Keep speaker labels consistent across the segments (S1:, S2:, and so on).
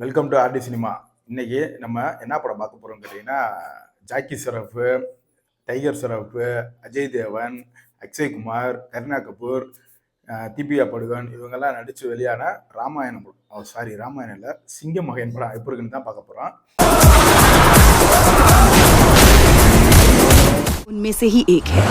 S1: Welcome to RT cinema. இன்னைக்கு நம்ம என்ன படம் பார்க்க போறோம் கேட்டீங்கன்னா, ஜாக்கி ஷெராஃப், டைகர் ஷெராஃப், அஜய் தேவன், அக்ஷய் குமார், கரீனா கபூர், தீபிகா படுகோன் இவங்கெல்லாம் நடிச்சு வெளியான ராமாயணம். ராமாயணம் இல்ல, சிங்க மகன் படம் எப்படி இருக்குன்னு தான் பார்க்க போறோம்.
S2: उनमें से ही एक है.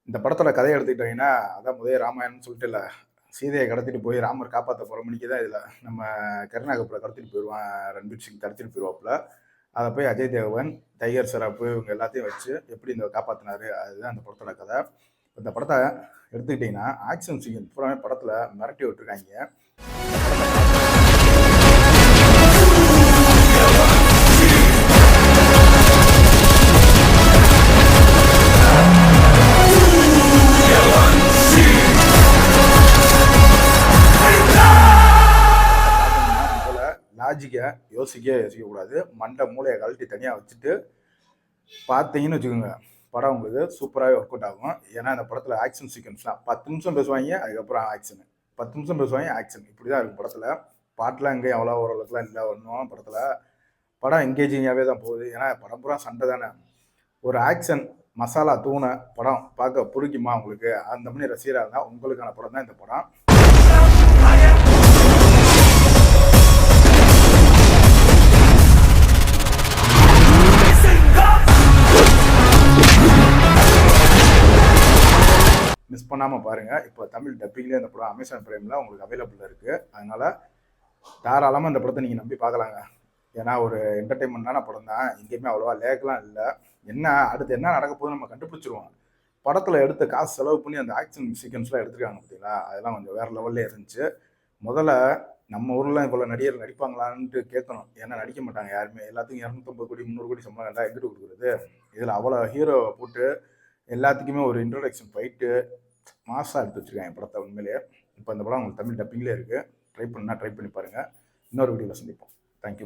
S1: இந்த படத்தோட கதையை எடுத்துக்கிட்டீங்கன்னா, அதான் முதல் ராமாயணம்னு சொல்லிட்டு இல்லை, சீதையை கடத்திட்டு போய் ராமர் காப்பாற்ற போகிற மணிக்கு தான் இதில் நம்ம கரீனா கபூரை கடத்திட்டு போயிடுவான். ரன்பீர் சிங் கடத்திட்டு போயிடுவாப்புல. அதை போய் அஜய் தேவன், டைகர் ஷெராஃப் இவங்க எல்லாத்தையும் வச்சு எப்படி இந்த காப்பாற்றினாரு, அதுதான் அந்த படத்தோட கதை. இந்த படத்தை எடுத்துக்கிட்டிங்கன்னா ஆக்ஷன் சீன் பூராமே படத்தில் மிரட்டி விட்டுருக்காங்க. லாஜிக்கை யோசிக்கக்கூடாது. மண்டை மூளையை கழட்டி தனியாக வச்சுட்டு பார்த்தீங்கன்னு வச்சுக்கோங்க, படம் உங்களுக்கு சூப்பராகவே ஒர்க் அவுட் ஆகும். ஏன்னா இந்த படத்தில் ஆக்ஷன் சீக்வன்ஸ்லாம் 10 நிமிஷம் பேசுவாங்க, அதுக்கப்புறம் ஆக்ஷனு 10 நிமிஷம் பேசுவாங்க, ஆக்ஷன் இப்படி தான் இருக்கும் படத்தில். பாட்டெலாம் எங்கேயும் அவ்வளோ ஓரளவுக்குலாம் இல்லை ஒன்றும் படத்தில். படம் என்கேஜிங்காகவே தான் போகுது. ஏன்னா படம் பூரா சண்டை தானே. ஒரு ஆக்ஷன் மசாலா தூணை படம் பார்க்க பிடிக்குமா உங்களுக்கு? அந்த மாதிரி ரசிகராக இருந்தால் உங்களுக்கான படம் தான் இந்த படம். மிஸ் பண்ணாமல் பாருங்கள். இப்போ தமிழ் டப்பிங்லேயே இந்த படம் அமேசான் பிரைமில் உங்களுக்கு அவைலபிளாக இருக்குது. அதனால் தாராளமாக இந்த படத்தை நீங்கள் நம்பி பார்க்கலாங்க. ஏன்னா ஒரு என்டர்டெயின்மெண்ட்டான படம் தான். எங்கேயுமே அவ்வளோவா லேக்கெலாம் இல்லை. என்ன அடுத்து என்ன நடக்க போகுதுன்னு நம்ம கண்டுபிடிச்சிருவோம். படத்தில் எடுத்த காசு செலவு பண்ணி அந்த ஆக்ஷன் சீக்வன்ஸ்லாம் எடுத்துருக்காங்க பார்த்தீங்களா, அதெல்லாம் கொஞ்சம் வேறு லெவல்லே இருந்துச்சு. முதல்ல நம்ம ஊரில் இவ்வளோ நடிகர் நடிப்பாங்களான்ட்டு கேட்கணும். ஏன்னா நடிக்க மாட்டாங்க யாருமே. எல்லாத்துக்கும் 250 கோடி 300 கோடி சம்பளம் எல்லாம் எங்கிட்டு கொடுக்குறது? இதில் அவ்வளோ ஹீரோவை போட்டு எல்லாத்துக்குமே ஒரு இன்ட்ரோடக்ஷன் ஃபைட்டு மாசாக எடுத்து வச்சுருக்காங்க படத்தை உண்மையிலேயே. இப்போ இந்த படம் உங்களுக்கு தமிழ் டப்பிங்லேயே இருக்குது. ட்ரை பண்ணி பாருங்கள். இன்னொரு வீடியோவில் சந்திப்போம். தேங்க்யூ.